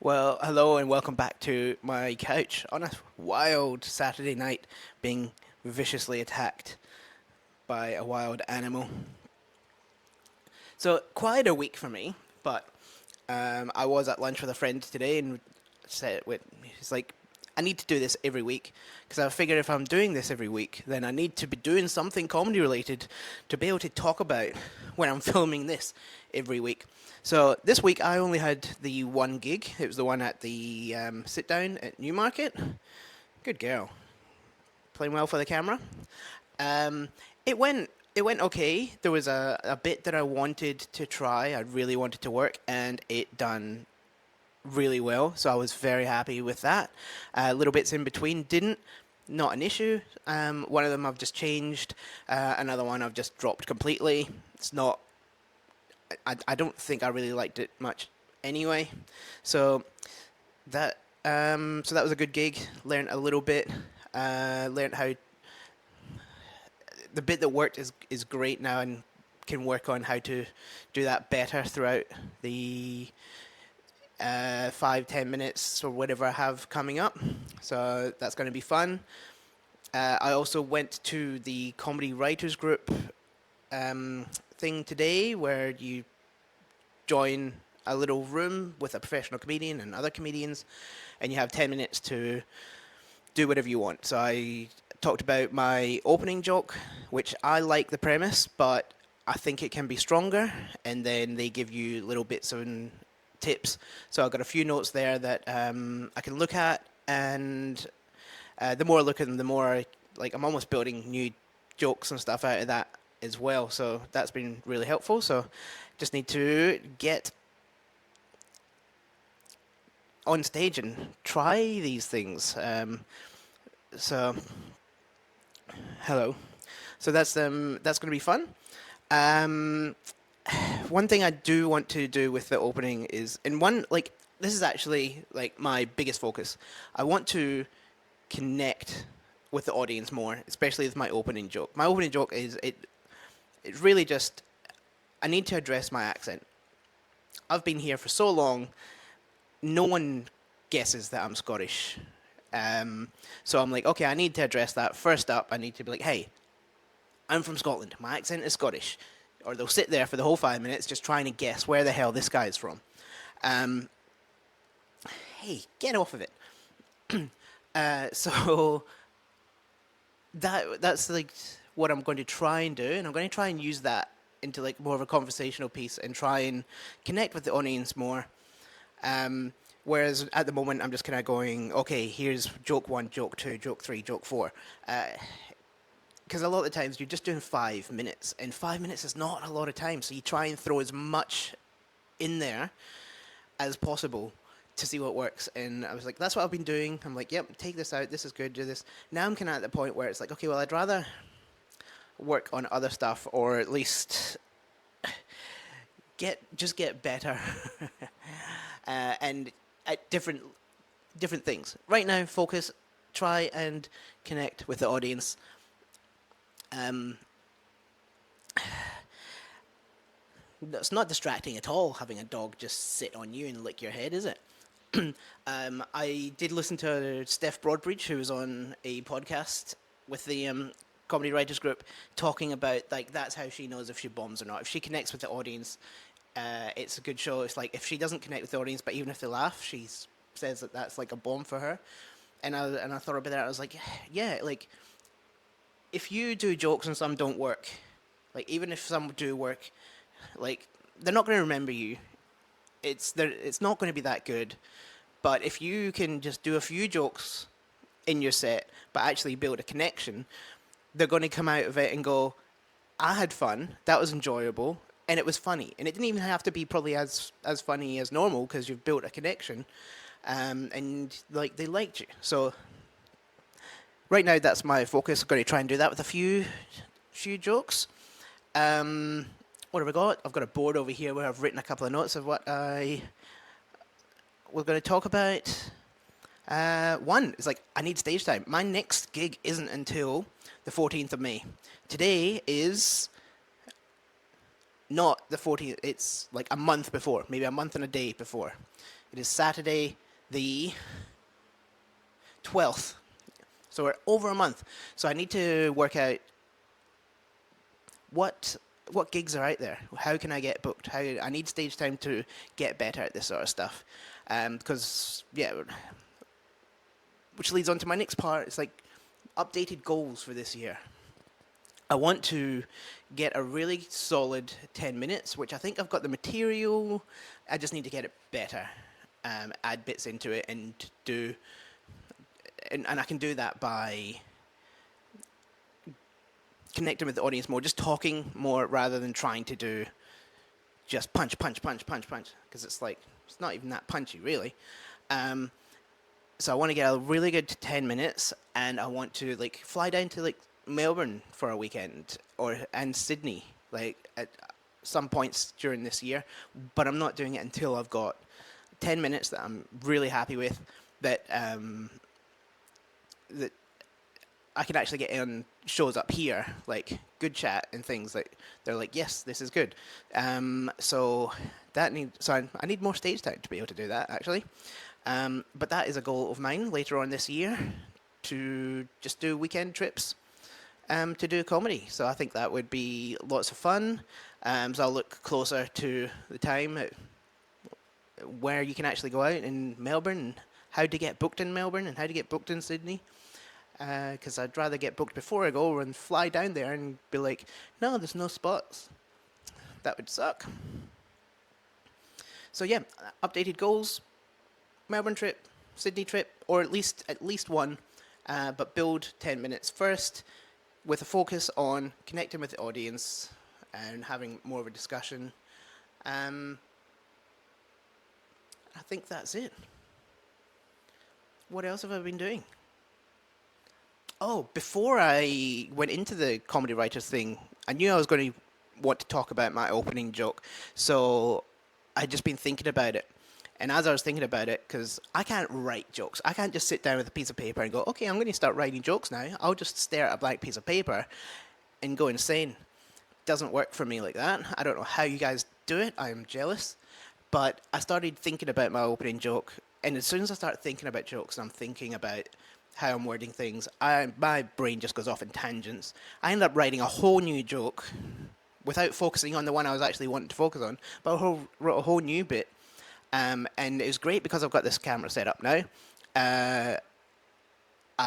Well, hello and welcome back to my couch on a wild Saturday night being viciously attacked by a wild animal. So, quite a week for me, but I was at lunch with a friend today and said, he's like, I need to do this every week because I figure if I'm doing this every week, then I need to be doing something comedy related to be able to talk about when I'm filming this every week. So this week I only had the one gig. It was the one at the sit down at Newmarket. Good girl, playing well for the camera. Um, it went okay. There was a bit that I wanted to try. I really wanted to work, and it done really well. So I was very happy with that. Little bits in between didn't. Not an issue. One of them I've just changed. Another one I've just dropped completely. It's not. I don't think I really liked it much anyway. So that was a good gig. Learned a little bit. Learned how the bit that worked is great now, and can work on how to do that better throughout the 5-10 minutes or whatever I have coming up. So that's going to be fun. I also went to the comedy writers group thing today, where you join a little room with a professional comedian and other comedians, and you have 10 minutes to do whatever you want. So I talked about my opening joke, which I like the premise, but I think it can be stronger. And then they give you little bits and tips. So I've got a few notes there that I can look at, and the more I look at them, the more I'm almost building new jokes and stuff out of that as well. So that's been really helpful. So just need to get on stage and try these things. So hello. So that's going to be fun. Um, One thing I do want to do with the opening is, and one like this is actually like my biggest focus. I want to connect with the audience more, especially with my opening joke. My opening joke is it really just I need to address my accent. I've been here for so long, no one guesses that I'm Scottish. So I'm like, okay, I need to address that. First up, I need to be like, hey, I'm from Scotland. My accent is Scottish. Or they'll sit there for the whole 5 minutes just trying to guess where the hell this guy is from. Um, hey, get off of it. So that's like what I'm going to try and do, and I'm going to try and use that into like more of a conversational piece and try and connect with the audience more. Whereas at the moment, I'm just kind of going, okay, here's joke one, joke two, joke three, joke four. Because a lot of the times you're just doing 5 minutes, and 5 minutes is not a lot of time. So you try and throw as much in there as possible to see what works. And I was like, that's what I've been doing. I'm like, yep, take this out. This is good. Do this. Now I'm kind of at the point where it's like, okay, well, I'd rather work on other stuff, or at least get better and at different things. Right now, focus, try and connect with the audience. Um, it's not distracting at all having a dog just sit on you and lick your head, is it? I did listen to Steph Broadbridge, who was on a podcast with the comedy writers group, talking about like that's how she knows if she bombs or not. If she connects with the audience, it's a good show. It's like if she doesn't connect with the audience, but even if they laugh, she says that that's like a bomb for her. And I thought about that. I was like, yeah, like if you do jokes and some don't work, like even if some do work, like they're not going to remember you. It's not going to be that good. But if you can just do a few jokes in your set, but actually build a connection, they're going to come out of it and go, I had fun. That was enjoyable, and it was funny. And it didn't even have to be probably as funny as normal because you've built a connection, and like they liked you. So right now, that's my focus. I'm going to try and do that with a few jokes. What have I got? I've got a board over here where I've written a couple of notes of what I was going to talk about. One is like, I need stage time. My next gig isn't until the 14th of May. Today is not the 14th, it's like a month before, maybe a month and a day before. It is Saturday the 12th. So we're over a month. So I need to work out what gigs are out there. How can I get booked? How I need stage time to get better at this sort of stuff. Because yeah, which leads on to my next part. It's like updated goals for this year. I want to get a really solid 10 minutes, which I think I've got the material. I just need to get it better, add bits into it, and do. And I can do that by connecting with the audience more, just talking more rather than trying to do just punch, punch, punch, punch, punch, because it's like it's not even that punchy really. So I want to get a really good 10 minutes, and I want to like fly down to like Melbourne for a weekend and Sydney like at some points during this year, but I'm not doing it until I've got 10 minutes that I'm really happy with, that that I can actually get in shows up here, like Good Chat and things like they're like, yes, this is good. So I need more stage time to be able to do that actually. But that is a goal of mine later on this year, to just do weekend trips to do comedy. So I think that would be lots of fun. So I'll look closer to the time where you can actually go out in Melbourne, and how to get booked in Melbourne and how to get booked in Sydney. Because I'd rather get booked before I go and fly down there and be like, no, there's no spots. That would suck. So yeah, updated goals: Melbourne trip, Sydney trip, or at least one. But build 10 minutes first, with a focus on connecting with the audience and having more of a discussion. I think that's it. What else have I been doing? Oh, before I went into the comedy writers thing, I knew I was going to want to talk about my opening joke. So I'd just been thinking about it. And as I was thinking about it, because I can't write jokes, I can't just sit down with a piece of paper and go, okay, I'm going to start writing jokes now. I'll just stare at a blank piece of paper and go insane. Doesn't work for me like that. I don't know how you guys do it. I am jealous. But I started thinking about my opening joke, and as soon as I start thinking about jokes, I'm thinking about how I'm wording things, my brain just goes off in tangents. I end up writing a whole new joke without focusing on the one I was actually wanting to focus on, but I wrote a whole new bit. And it was great because I've got this camera set up now. I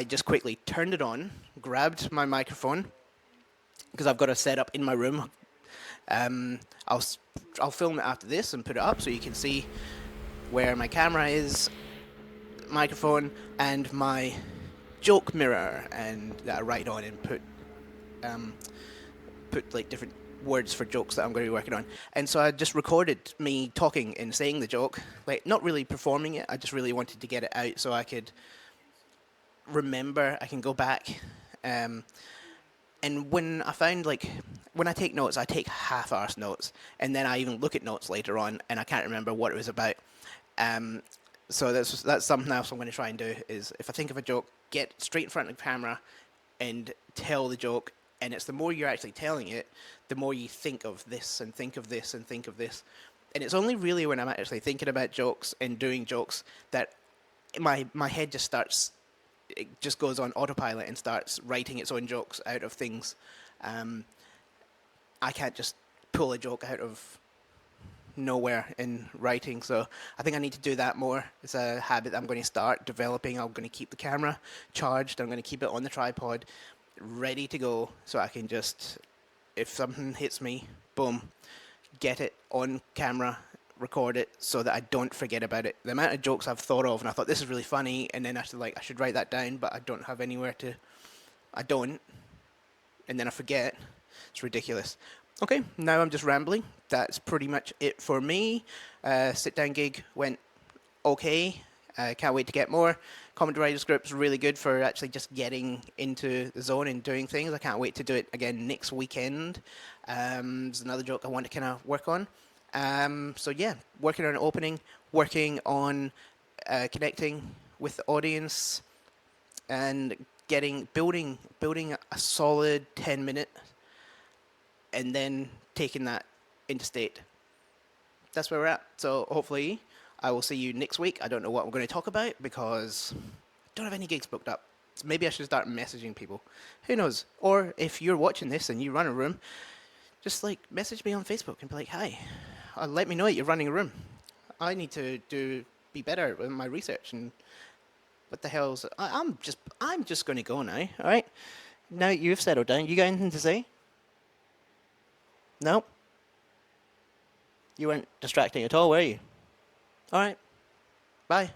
just quickly turned it on, grabbed my microphone, because I've got a setup in my room. I'll film it after this and put it up so you can see where my camera is, microphone, and my joke mirror, and that I write on and put like different words for jokes that I'm going to be working on. And so I just recorded me talking and saying the joke, like not really performing it. I just really wanted to get it out so I could remember. I can go back. And when I found, like, when I take notes, I take half-arse notes, and then I even look at notes later on, and I can't remember what it was about. So that's something else I'm going to try and do, is if I think of a joke, get straight in front of the camera and tell the joke. And it's the more you're actually telling it, the more you think of this and think of this and think of this. And it's only really when I'm actually thinking about jokes and doing jokes that my head just starts, it just goes on autopilot and starts writing its own jokes out of things. I can't just pull a joke out of nowhere in writing, so I think I need to do that more. It's a habit that I'm going to start developing. I'm going to keep the camera charged. I'm going to keep it on the tripod, ready to go, so I can just, if something hits me, boom, get it on camera, record it, so that I don't forget about it. The amount of jokes I've thought of, and I thought this is really funny, and then I should write that down, but I don't have anywhere to. I don't, and then I forget. It's ridiculous. Okay, now I'm just rambling. That's pretty much it for me. Sit-down gig went okay. Can't wait to get more. Comedy Writers Group's really good for actually just getting into the zone and doing things. I can't wait to do it again next weekend. There's another joke I want to kind of work on. So yeah, working on opening, working on connecting with the audience, and building a solid 10-minute, and then taking that into state. That's where we're at. So hopefully I will see you next week. I don't know what we're going to talk about because I don't have any gigs booked up. So maybe I should start messaging people. Who knows? Or if you're watching this and you run a room, just like message me on Facebook and be like, "Hi, let me know that you're running a room. I need to be better with my research and what the hell's I'm just going to go now. All right. Now you've settled down. You got anything to say? No. You weren't distracting at all, were you? All right. Bye.